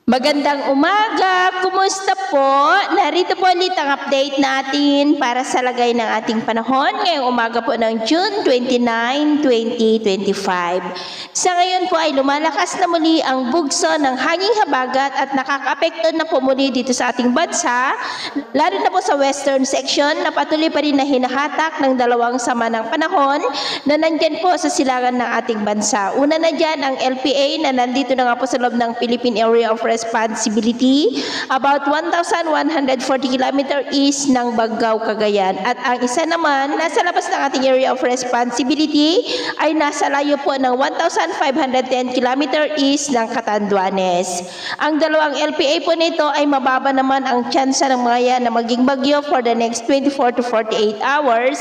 Magandang umaga! Kumusta po? Narito po ulit ang update natin para sa lagay ng ating panahon ngayong umaga po ng June 29, 2025. Sa ngayon po ay lumalakas na muli ang bugso ng hanging habagat at nakakaapekto na po muli dito sa ating bansa, lalo na po sa western section na patuloy pa rin na hinahatak ng dalawang sama ng panahon na nandyan po sa silangan ng ating bansa. Una na dyan ang LPA na nandito na nga po sa loob ng Philippine Area of Responsibility, about 1,140 km east ng Baggao, Cagayan. At ang isa naman, nasa labas ng ating area of responsibility ay nasa layo po ng 1,510 km east ng Catanduanes. Ang dalawang LPA po nito ay mababa naman ang tsansa ng mga yan na maging bagyo for the next 24 to 48 hours,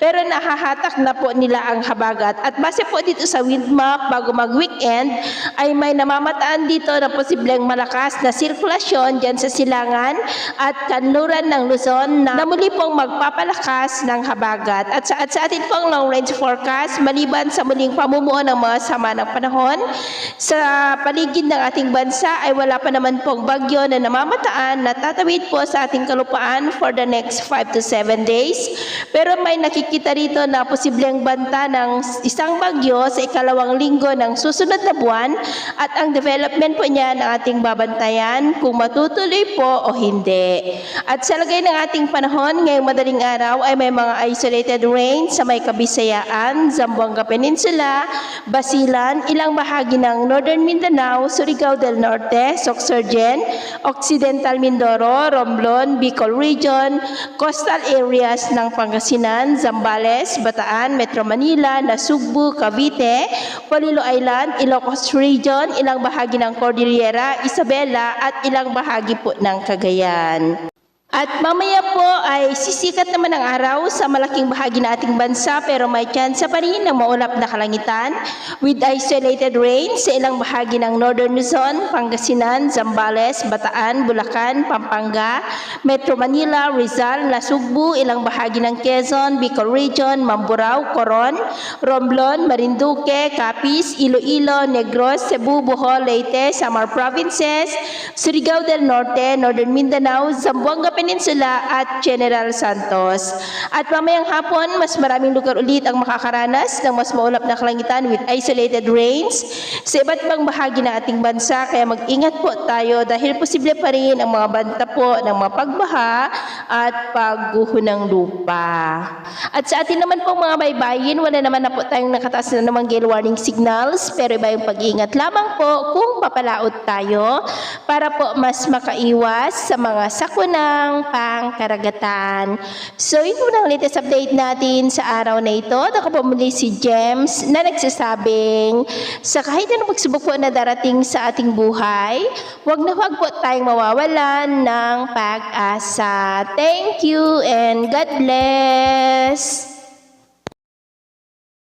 pero nahahatak na po nila ang habagat. At base po dito sa wind map bago mag-weekend, ay may namamataan dito na posibleng malakas na sirkulasyon dyan sa silangan at kanluran ng Luzon na muli pong magpapalakas ng habagat. At sa atin pong long range forecast, maliban sa muling pamumuo ng mga sama ng panahon, sa paligid ng ating bansa ay wala pa naman pong bagyo na namamataan na tatawid po sa ating kalupaan for the next 5 to 7 days. Pero may nakikita rito na posibleng banta ng isang bagyo sa ikalawang linggo ng susunod na buwan at ang development po niya ng ating babantayan kung matutuloy po o hindi. At sa lagay ng ating panahon, ngayong madaling araw ay may mga isolated rain sa may Kabisayaan, Zamboanga Peninsula, Basilan, ilang bahagi ng Northern Mindanao, Surigao del Norte, Sorsogon, Occidental Mindoro, Romblon, Bicol Region, coastal areas ng Pangasinan, Zambales, Bataan, Metro Manila, Nasugbu, Cavite, Polillo Island, Ilocos Region, ilang bahagi ng Cordillera, Isabela at ilang bahagi po ng Cagayan. At mamaya po ay sisikat naman ang araw sa malaking bahagi ng ating bansa pero may tsansa pa rin ng maulap na kalangitan with isolated rain sa ilang bahagi ng Northern Luzon, Pangasinan, Zambales, Bataan, Bulacan, Pampanga, Metro Manila, Rizal, Nasugbu, ilang bahagi ng Quezon, Bicol Region, Mamburao, Coron, Romblon, Marinduque, Capiz, Iloilo, Negros, Cebu, Bohol, Leyte, Samar Provinces, Surigao del Norte, Northern Mindanao, Zamboanga Peninsula at General Santos. At mamayang hapon, mas maraming lugar ulit ang makakaranas ng mas maulap na kalangitan with isolated rains sa iba't ibang bahagi ng ating bansa. Kaya mag-ingat po tayo dahil posible pa rin ang mga banta po ng mga pagbaha at pagguho ng lupa. At sa atin naman po mga baybayin, wala naman na po tayong nakataas na namang gale warning signals, pero iba yung pag-iingat lamang po kung papalaot tayo para po mas makaiwas sa mga sakunang pangkaragatan. So, ito na ang latest update natin sa araw na ito. Ako po muli si James na nagsasabing sa kahit anong pagsubok po na darating sa ating buhay, huwag na huwag po tayong mawawalan ng pag-asa. Thank you and God bless!